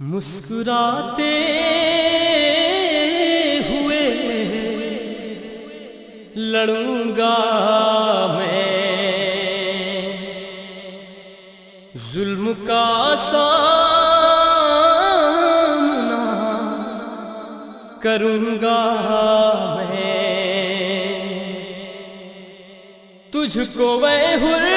مسکراتے ہوئے لڑوں گا میں، ظلم کا سامنا کروں گا میں، تجھ کو اے حر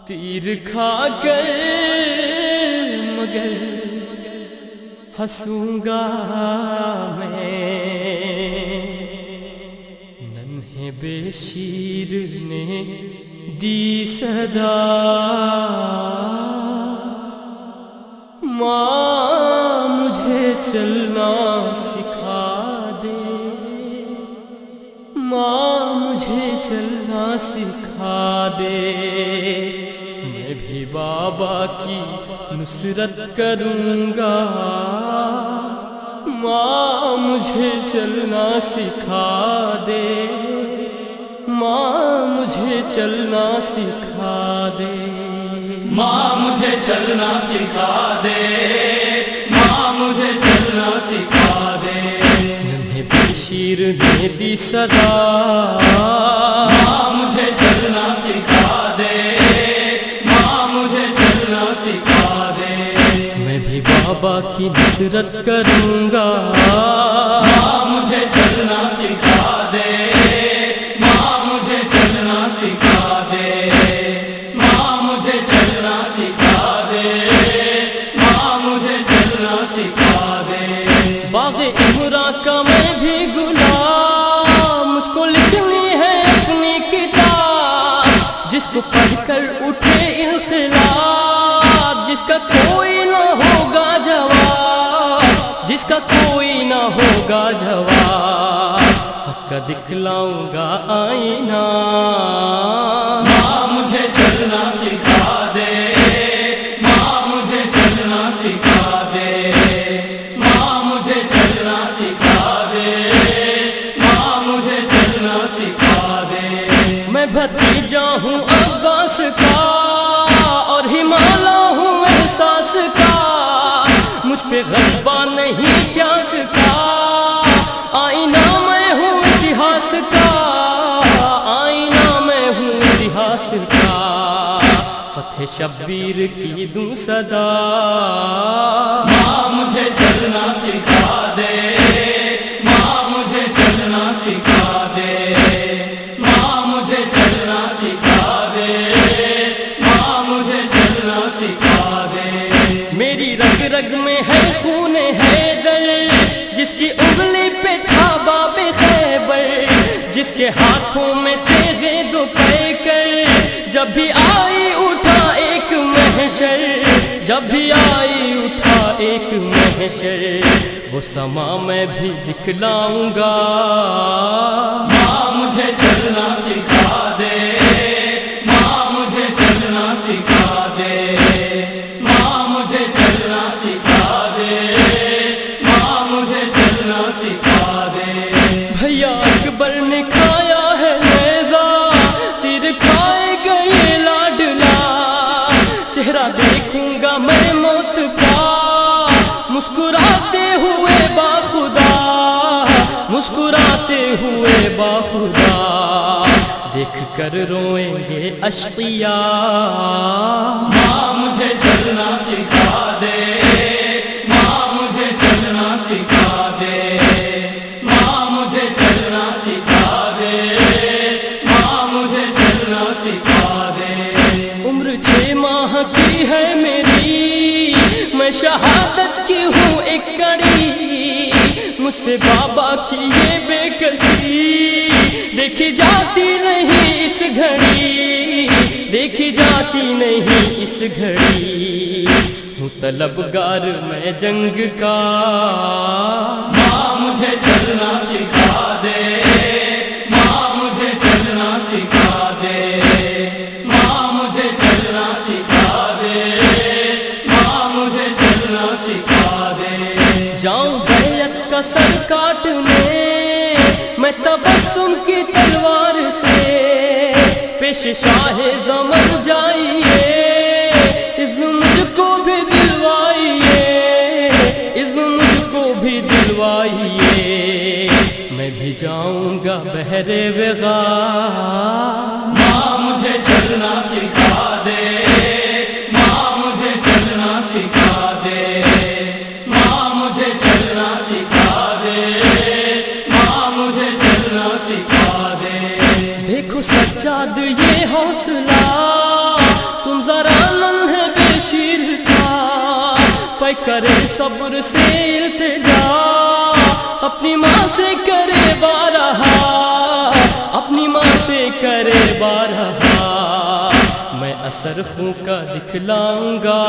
تیر کھا کر مگر ہنسوں گا میں، ننھے بے شیر نے دی صدا، ماں مجھے چلنا سکھا دے، ماں مجھے چلنا سکھا دے، میں بھی بابا کی نصرت کروں گا، ماں مجھے چلنا سکھا دے، ماں مجھے چلنا سکھا دے، ماں مجھے چلنا سکھا دے، ماں مجھے چلنا سکھا دے، ننھے بے شیر نے دی صدا، ماں مجھے چلنا سکھا دے، ماں مجھے چلنا سکھا دے، میں بھی بابا کی نصرت کروں گا، ماں مجھے چلنا سکھا دے، ماں مجھے چلنا سکھا دے، ماں مجھے چلنا سکھا دے، ماں مجھے چلنا سکھا دے، باغ عمرہ کا میں بھی غلام، مجھ کو لکھنی ہے اپنی کتاب، جس کو پڑھ کر اٹھے انقلاب، جس کا کوئی نہ ہوگا جواب، جس کا کوئی نہ ہوگا جواب، حق کا دکھلاؤں گا آئینہ، ماں مجھے چلنا سکھا دے، ماں مجھے چلنا سکھا دے، ماں مجھے چلنا سکھا دے، ماں مجھے چلنا سکھا دے، میں بھتیجا ہوں عباس کا اور ہمالا ہوں احساس کا، مجھ پہ غلبہ نہیں پیاس کا، آئینہ میں ہوں اتہاس کا، آئینہ میں ہوں اتہاس کا، فتح شبیر کی دوں صدا، ماں مجھے چلنا سکھا دے، ماں مجھے چلنا سکھا دے، ماں مجھے چلنا سکھا دے، ماں مجھے چلنا سکھا دے، میری رگ رگ میں ہے خون حیدر، جس کی انگلی پہ تھا باب خیبر، جس کے ہاتھوں میں تیغے دو پیکر، جب بھی آئی اٹھا ایک محشر، جب بھی آئی اٹھا ایک محشر، وہ سما میں بھی دکھلاؤں گا، ماں مجھے چلنا سکھا دے، ماں مجھے چلنا سکھا دے، ماں مجھے چلنا سکھا دے، ماں مجھے چلنا سکھا دے، بھیا اکبر نے کھایا ہے نیزا، تیر کھائے گئے لاڈلا، چہرہ دیکھوں گا میں موت کا، مسکراتے ہوئے باخدا، مسکراتے ہوئے باخدا، دیکھ کر روئیں گے اشقیاء، ماں مجھے چلنا سکھا دے، ماں مجھے چلنا سکھا دے، ماں مجھے چلنا سکھا دے، ماں مجھے چلنا سکھا دے، عمر 6 ماہ کی ہے میری، میں شہادت کی ہوں ایک کڑی، مجھ سے بابا کی یہ بے کسی دیکھی جاتی نہیں اس گھڑی، دیکھی جاتی نہیں اس گھڑی، ہوں طلبگار میں جنگ کا، ماں مجھے چلنا سکھا دے، ماں مجھے چلنا سکھا دے، ماں مجھے چلنا سکھا دے، ماں مجھے چلنا سکھا دے، جاؤں بیعت کا سر کاٹنے، شاہ زمن جائیے، اذن مجھ کو بھی دلوائیے، اذن مجھ کو بھی دلوائیے، میں بھی جاؤں گا بحر وغار۔ ماں مجھے چلنا سکھا دے، ماں مجھے چلنا سکھا دے، ماں مجھے چلنا سکھا دے، ماں مجھے چلنا سکھا دے۔ دیکھو سجاد یہ حوصلہ، تم ذرا ننھے بے شیر کا، پے کرے صبر سے التجا، اپنی ماں سے کرے بارہا، اپنی ماں سے کرے بارہا، میں اثر خوں کا دکھلاؤں گا۔